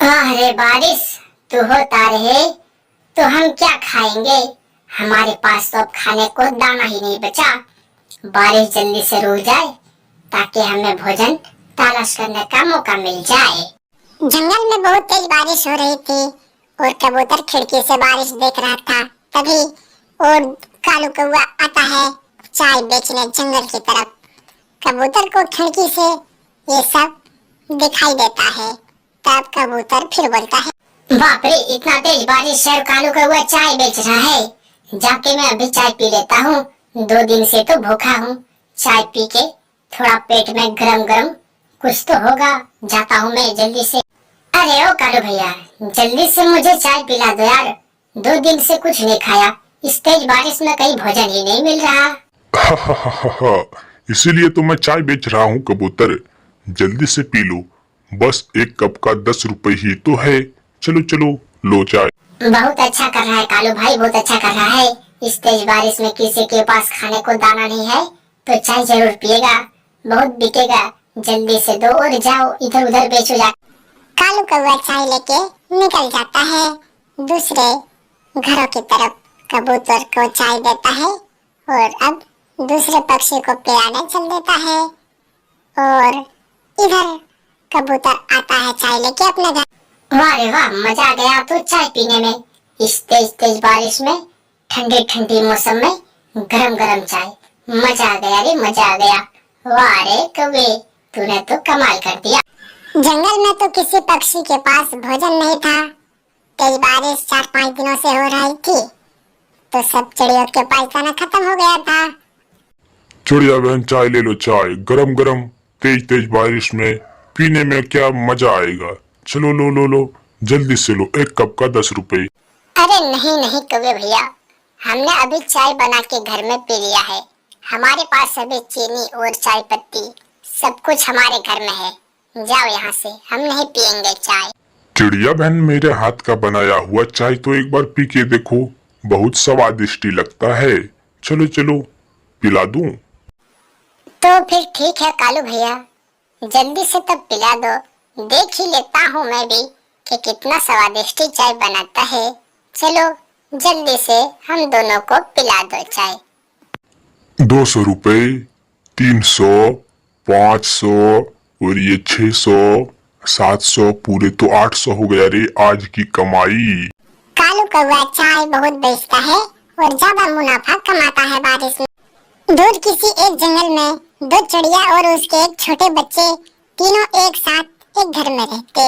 वाह रे बारिश, तू होता रहे तो हम क्या खाएंगे। हमारे पास तो अब खाने को दाना ही नहीं बचा। बारिश जल्दी से रुक जाए ताकि हमें भोजन तलाश करने का मौका मिल जाए। जंगल में बहुत तेज बारिश हो रही थी और कबूतर खिड़की से बारिश देख रहा था। तभी और कालू कौवा आता है चाय बेचने जंगल की तरफ। कबूतर को खिड़की से ये सब दिखाई देता है। तब कबूतर फिर बोलता है, बाप रे, इतना तेज बारिश है और कालू कौवा चाय बेच रहा है। जाके मैं अभी चाय पी लेता हूँ। 2 दिन से तो भूखा हूँ। चाय पी के थोड़ा पेट में गरम गरम कुछ तो होगा। जाता हूँ मैं जल्दी से। अरे ओ कालू भैया, जल्दी से मुझे चाय पिला दो यार। 2 दिन से कुछ नहीं खाया। इस तेज बारिश में कहीं भोजन ही नहीं मिल रहा। इसीलिए तो मैं चाय बेच रहा हूँ कबूतर। जल्दी से पी लो। बस एक कप का 10 रुपए ही तो है। चलो चलो लो चाय। बहुत अच्छा कर रहा है कालू भाई, बहुत अच्छा कर रहा है। इस तेज बारिश में किसी के पास खाने को दाना नहीं है तो चाय जरूर पिएगा, बहुत बिकेगा। जल्दी से दो और जाओ, इधर उधर बेचो जा। कालू कौवा चाय लेके निकल जाता है दूसरे घरों की तरफ। कबूतर को चाय देता है और अब दूसरे पक्षी को पिलाने चल देता है। और इधर कबूतर आता है चाय लेके अपने घर। वाह रे वाह, मजा आ गया तो चाय पीने में। इस तेज तेज बारिश में, ठंडी ठंडी मौसम में गरम गरम चाय। मजा आ गया रे, मजा आ गया। वाह रे कौवे, तूने तो कमाल कर दिया। जंगल में तो किसी पक्षी के पास भोजन नहीं था। तेज बारिश 4-5 दिनों से हो रही थी तो सब चिड़ियों के पास दाना खत्म हो गया था। चिड़िया बहन चाय ले लो, चाय गरम गरम तेज तेज बारिश में पीने में क्या मजा आएगा। चलो लो लो लो, जल्दी से लो। एक कप का 10 रुपए। अरे नहीं नहीं कौवे भैया, हमने अभी चाय बना के घर में पी लिया है। हमारे पास अभी चीनी और चाय पत्ती सब कुछ हमारे घर में है। जाओ यहाँ से, हम नहीं पियेंगे चाय। चिड़िया बहन, मेरे हाथ का बनाया हुआ चाय तो एक बार पी के देखो, बहुत स्वादिष्ट लगता है। चलो चलो पिला दूं। तो फिर ठीक है कालू भैया, जल्दी से तब पिला दो। देख ही लेता हूँ मैं भी कि कितना स्वादिष्ट चाय बनाता है। चलो जल्दी से हम दोनों को पिला दो चाय। 200 रुपए, 300, 500 और ये 600, 700, पूरे तो 800 हो गया रे आज की कमाई। कालू कौवा चाय बहुत बेचता है और ज्यादा मुनाफा कमाता है बारिश में। दूर किसी एक जंगल में 2 चिड़िया और उसके एक छोटे बच्चे तीनों एक साथ एक घर में रहते।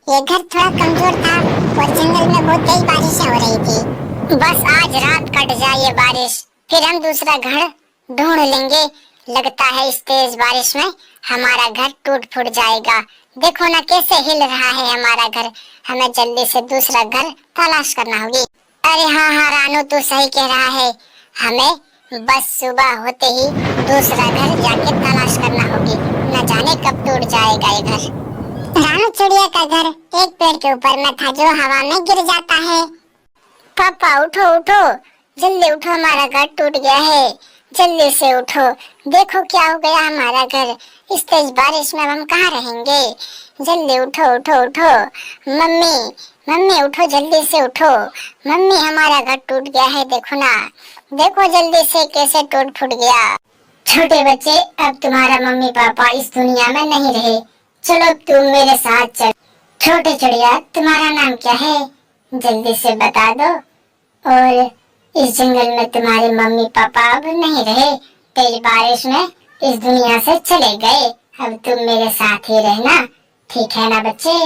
ये घर थोड़ा कमजोर था और जंगल में बहुत तेज बारिशें हो रही थी। बस आज रात कट जाए ये बारिश, फिर हम दूसरा घर ढूंढ लेंगे। लगता है इस तेज बारिश में हमारा घर टूट फूट जाएगा। देखो ना कैसे हिल रहा है हमारा घर। हमें जल्दी से दूसरा घर तलाश करना होगी। अरे हाँ हाँ रानू, तू सही कह रहा है। हमें बस सुबह होते ही दूसरा घर जाके तलाश करना होगी। न जाने कब टूट जाएगा ये घर। रानू चिड़िया का घर एक पेड़ के ऊपर में था जो हवा में गिर जाता है। पापा उठो उठो, जल्दी उठो, हमारा घर टूट गया है। जल्दी से उठो, देखो क्या हो गया हमारा घर। इस तेज बारिश में हम कहाँ रहेंगे। जल्दी उठो उठो उठो। मम्मी मम्मी उठो, जल्दी से उठो। मम्मी हमारा घर टूट गया है, देखो ना, देखो जल्दी से कैसे टूट फूट गया। छोटे बच्चे, अब तुम्हारा मम्मी पापा इस दुनिया में नहीं रहे। चलो तुम मेरे साथ चल। छोटे चिड़िया, तुम्हारा नाम क्या है, जल्दी से बता दो। और इस जंगल में तुम्हारे मम्मी पापा अब नहीं रहे, तेज बारिश में इस दुनिया से चले गए। अब तुम मेरे साथ ही रहना, ठीक है ना बच्चे।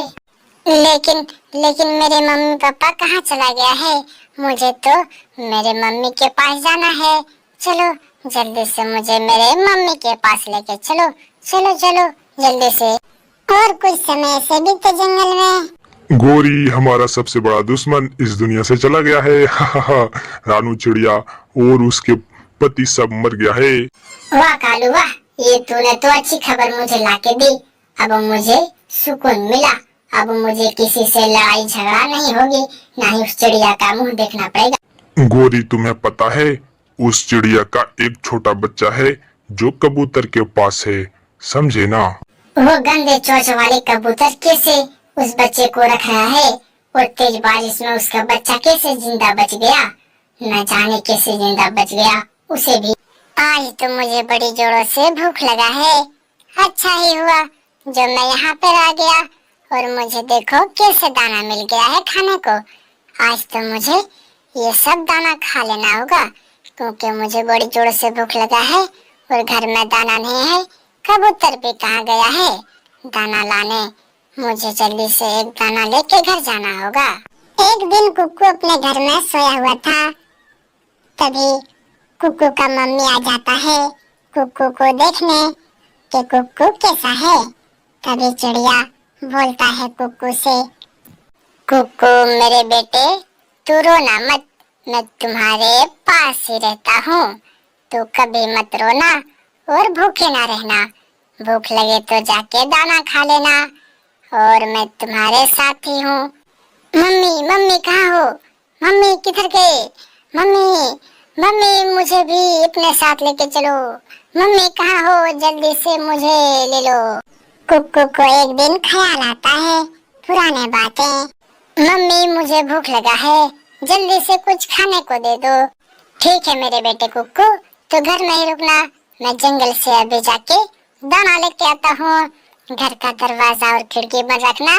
लेकिन लेकिन मेरे मम्मी पापा कहाँ चला गया है। मुझे तो मेरे मम्मी के पास जाना है। चलो जल्दी से मुझे मेरे मम्मी के पास लेके चलो। चलो चलो जल्दी से। और कुछ समय से बीते जंगल में गोरी, हमारा सबसे बड़ा दुश्मन इस दुनिया से चला गया है। रानू चिड़िया और उसके पति सब मर गया है। वाह कालू वाह, ये तूने तो अच्छी खबर मुझे लाके दी। अब मुझे सुकून मिला। अब मुझे किसी से लड़ाई झगड़ा नहीं होगी, ना ही उस चिड़िया का मुंह देखना पड़ेगा। गोरी, तुम्हें पता है उस चिड़िया का एक छोटा बच्चा है जो कबूतर के पास है, समझे ना। वो गंदे चोंच वाले कबूतर कैसे उस बच्चे को रख रहा है और तेज बारिश में उसका बच्चा कैसे जिंदा बच गया, न जाने कैसे जिंदा बच गया उसे भी। आज तो मुझे बड़ी जोरों से भूख लगा है। अच्छा ही हुआ जो मैं यहाँ पर आ गया और मुझे देखो कैसे दाना मिल गया है खाने को। आज तो मुझे ये सब दाना खा लेना होगा क्योंकि मुझे बड़ी जोर से भूख लगा है और घर में दाना नहीं है। कबूतर भी कहाँ गया है दाना लाने? मुझे जल्दी से एक दाना लेके घर जाना होगा। एक दिन कुक्कू अपने घर में सोया हुआ था। तभी कुक्कू का मम्मी आ जाता है कुक्कू को देखने कि कुक्कू कैसा है। तभी चिड़िया बोलता है कुक्कू से, कुक्कू मेरे बेटे, तू रोना मत, मैं तुम्हारे पास ही रहता हूँ। तू कभी मत रोना और भूखे ना रहना। भूख लगे तो जाके दाना खा लेना और मैं तुम्हारे साथ ही हूँ। मम्मी मम्मी कहाँ हो? मम्मी किधर गए? मम्मी मम्मी मुझे भी अपने साथ लेके चलो। मम्मी कहाँ हो? जल्दी से मुझे ले लो। कुक्कू को एक दिन ख्याल आता है पुराने बातें। मम्मी मुझे भूख लगा है, जल्दी से कुछ खाने को दे दो। ठीक है मेरे बेटे कुक्कू, तो घर में ही रुकना, मैं जंगल से अभी जाके दाना लेके आता हूँ। घर का दरवाजा और खिड़की बंद रखना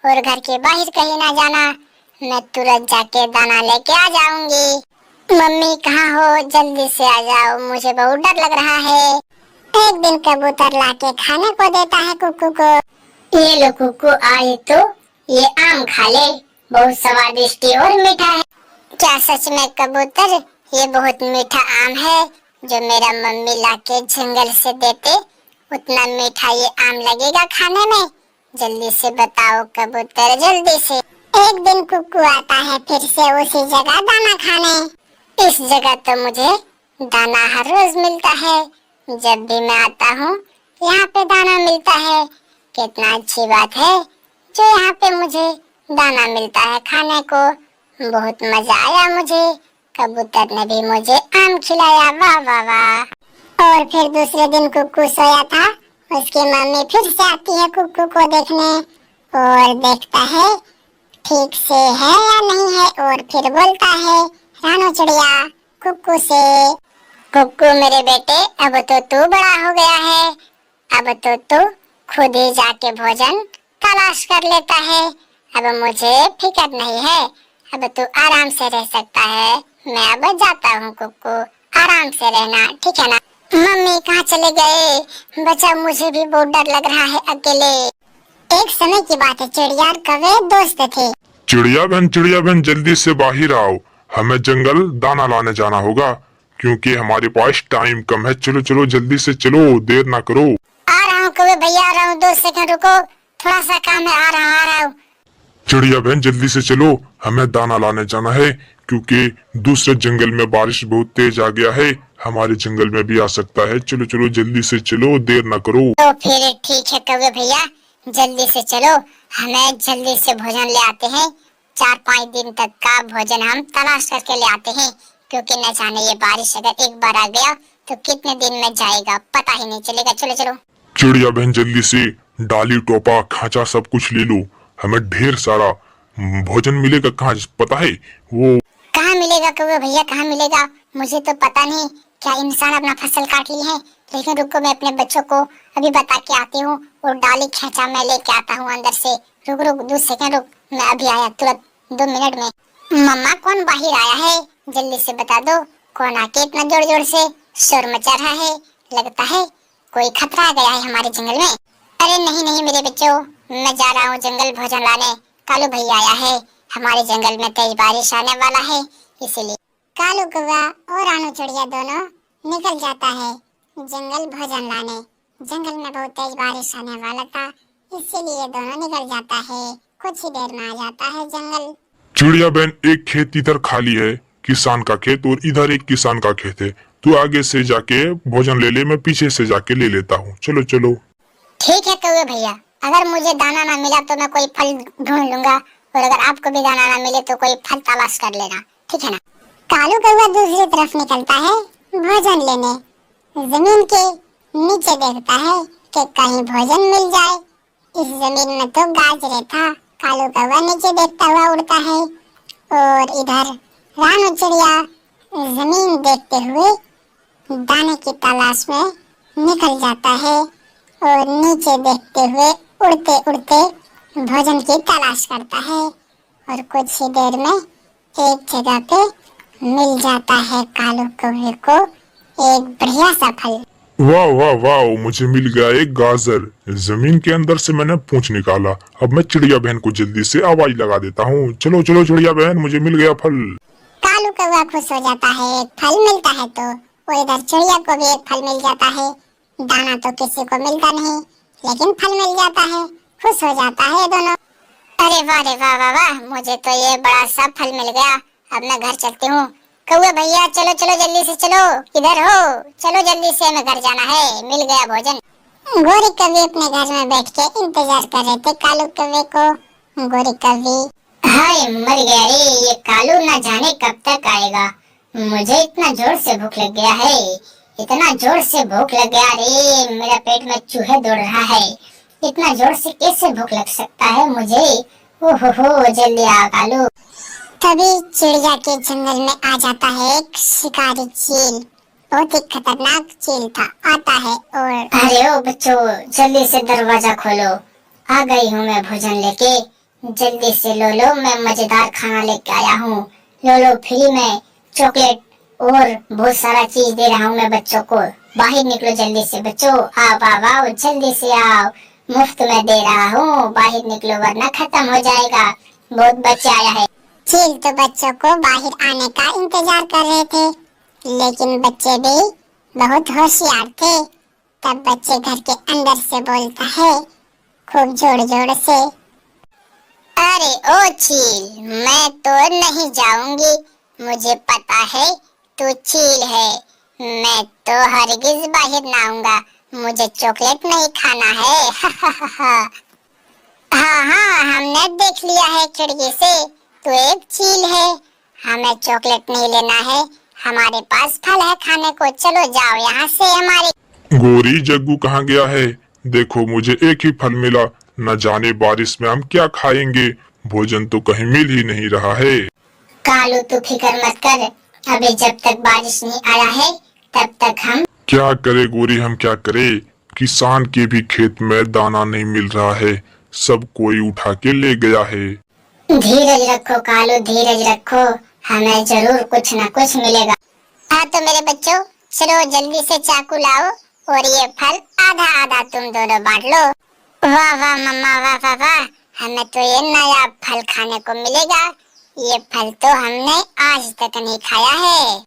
और घर के बाहर कहीं ना जाना। मैं तुरंत जाके दाना लेके आ जाऊंगी। मम्मी कहाँ हो? जल्दी से आ जाओ, मुझे बहुत डर लग रहा है। एक दिन कबूतर लाके खाने को देता है कुक्कू को। ये लो कुक्कू, आज तो ये आम खा ले, बहुत स्वादिष्ट और मीठा है। क्या सच में कबूतर ये बहुत मीठा आम है जो मेरा मम्मी लाके जंगल से देते? उतना मीठा ये आम लगेगा खाने में? जल्दी से बताओ कबूतर, जल्दी से। एक दिन कुक्कू आता है फिर से उसी जगह दाना खाने। इस जगह तो मुझे दाना हर रोज मिलता है। जब भी मैं आता हूँ यहाँ पे दाना मिलता है। कितना अच्छी बात है जो यहाँ पे मुझे दाना मिलता है खाने को। बहुत मजा आया मुझे। कबूतर ने भी मुझे आम खिलाया, वाह वाह वाह। और फिर दूसरे दिन कुक्कू सोया था, उसकी मम्मी फिर से आती है कुक्कू को देखने और देखता है ठीक से है या नहीं है और फिर बोलता है रानो चिड़िया कुक्कू से, कुक्कू मेरे बेटे, अब तो तू बड़ा हो गया है। अब तो तू खुद ही जाके भोजन तलाश कर लेता है। अब मुझे फिक्र नहीं है। अब तू आराम से रह सकता है। मैं अब जाता हूँ कुक्कू, आराम से रहना, ठीक है ना? मम्मी कहाँ चले गए? बच्चा मुझे भी बहुत डर लग रहा है अकेले। एक समय की बात है, चिड़िया और कौवे दोस्त थे। चिड़िया बहन जल्दी से बाहर आओ, हमें जंगल दाना लाने जाना होगा क्योंकि हमारे पास टाइम कम है। चलो चलो जल्दी से चलो, देर ना करो। आ रहा हूँ कौवे भैया, आ रहा हूँ, 2 सेकंड रुको, थोड़ा सा काम है, आ रहा हूँ। चिड़िया बहन जल्दी से चलो, हमें दाना लाने जाना है क्योंकि दूसरे जंगल में बारिश बहुत तेज आ गया है। हमारे जंगल में भी आ सकता है। चलो चलो जल्दी से चलो, देर ना करो। तो फिर ठीक है कौवे भैया, जल्दी से चलो, हमें जल्दी से भोजन ले आते हैं। 4-5 दिन तक का भोजन हम तलाश करके ले आते हैं क्योंकि न जाने ये बारिश अगर एक बार आ गया तो कितने दिन में जाएगा पता ही नहीं चलेगा। चलो चलो। चिड़िया बहन जल्दी से डाली टोपा खांचा सब कुछ ले लो, हमें ढेर सारा भोजन मिलेगा। कहाँ पता है वो? कहाँ मिलेगा कौवे भैया, कहाँ मिलेगा? मुझे तो पता नहीं। क्या इंसान अपना फसल काट ली है? लेकिन रुको, मैं अपने बच्चों को अभी बता के आती हूँ और डाली खेचा मैं लेके आता हूँ अंदर से। रुक रुक 2 सेकंड रुक, मैं अभी आया तुरंत, 2 मिनट में। मम्मा कौन बाहर आया है? जल्दी से बता दो, कौन आके इतना जोर जोर से शोर मचा रहा है? लगता है कोई खतरा आ गया है हमारे जंगल में। अरे नहीं नहीं मेरे बच्चों, मैं जा रहा हूँ जंगल भोजन लाने। कालू भैया आया है, हमारे जंगल में तेज बारिश आने वाला है इसीलिए। कालू कौवा और रानू चिड़िया दोनों निकल जाता है जंगल भोजन लाने। जंगल में बहुत तेज बारिश आने वाला था इसीलिए दोनों निकल जाता है। कुछ ही देर में आ जाता है जंगल। चिड़िया बहन एक खेत इधर खाली है, किसान का खेत, और इधर एक किसान का खेत है। तू आगे से जाके भोजन ले ले, मैं पीछे से जाके ले लेता हूँ। चलो चलो। ठीक है कौवे भैया, अगर मुझे दाना ना मिला तो मैं कोई फल ढूंढ लूंगा और अगर आपको भी दाना ना मिले तो कोई फल तलाश कर लेना, ठीक है ना? कालू कौवा दूसरी तरफ निकलता है भोजन लेने। जमीन के नीचे देखता है कि कहीं भोजन मिल जाए। इस जमीन में तो गाजरे था कालू कौवा नीचे देखता हुआ उड़ता है और इधर रानू चिड़िया जमीन देखते हुए दाने की तलाश में निकल जाता है और नीचे देखते हुए उड़ते उड़ते भोजन की तलाश करता है और कुछ ही देर में एक जगह पे मिल जाता है कालू कौवे को एक बढ़िया सा फल। वाह वाह वाह, मुझे मिल गया एक गाजर। जमीन के अंदर से मैंने पूंछ निकाला। अब मैं चिड़िया बहन को जल्दी से आवाज लगा देता हूँ, चलो चलो चिड़िया बहन, मुझे मिल गया फल। कालू कौवा खुश हो जाता है, एक फल मिलता है तो, और इधर चिड़िया को भी एक फल मिल जाता है। दाना तो किसी को मिलता नहीं, लेकिन फल मिल जाता है, खुश हो जाता है दोनों। अरे वाह रे वाह वाह वाह, मुझे तो ये बड़ा सा फल मिल गया। अब मैं घर चलती हूँ। कौवा भैया चलो चलो जल्दी से चलो, किधर हो? चलो जल्दी से, हमें घर जाना है, मिल गया भोजन। गोरी कौवी अपने घर में बैठ के इंतजार कर रहे थे कालू कौवे को। गोरी कौवी, हाय मर गया रे, ये कालू ना जाने कब तक आएगा। मुझे इतना जोर से भूख लग गया है, इतना जोर से भूख लग गया रे, मेरा पेट में चूहे दौड़ रहा है। इतना जोर से कैसे भूख लग सकता है मुझे? ओहो, जल्दी आ कालू। तभी चिड़िया के जंगल में आ जाता है एक शिकारी चील। बहुत ही खतरनाक चील था। आता है और अरे ओ बच्चों, जल्दी से दरवाजा खोलो, आ गई हूँ मैं भोजन लेके। जल्दी से लो लो, मैं मजेदार खाना लेके आया हूँ। लो लो, फ्री में चॉकलेट और बहुत सारा चीज दे रहा हूँ मैं बच्चों को। बाहर निकलो जल्दी से बच्चों, आओ आओ जल्दी से आओ, मुफ्त में दे रहा हूँ, बाहर निकलो वरना खत्म हो जाएगा। बहुत बच्चे आया है। चील तो बच्चों को बाहर आने का इंतजार कर रहे थे, लेकिन बच्चे भी बहुत होशियार थे। तब बच्चे घर के अंदर से बोलता है खूब जोर जोर से, अरे ओ चील, मैं तो नहीं जाऊंगी, मुझे पता है तू चील है। मैं तो हरगिज बाहर ना आऊंगा, मुझे चॉकलेट नहीं खाना है। हाँ हाँ, हमने देख लिया है खिड़की से, तू एक चील है। हमें चॉकलेट नहीं लेना है, हमारे पास फल है खाने को, चलो जाओ यहाँ से हमारे। गोरी जग्गू कहाँ गया है? देखो मुझे एक ही फल मिला, न जाने बारिश में हम क्या खाएंगे, भोजन तो कहीं मिल ही नहीं रहा है। कालू तू फिक्र मत कर, अभी जब तक बारिश नहीं आया है तब तक हम क्या करे गोरी, हम क्या करे? किसान के भी खेत में दाना नहीं मिल रहा है, सब कोई उठा के ले गया है। धीरज रखो कालू, धीरज रखो, हमें जरूर कुछ न कुछ मिलेगा। हाँ तो मेरे बच्चों, चलो जल्दी से चाकू लाओ और ये फल आधा आधा तुम दोनों बांट लो। वाह वाह मम्मा, वाह वाह वाह, हमें तो ये नया फल खाने को मिलेगा। ये फल तो हमने आज तक नहीं खाया है।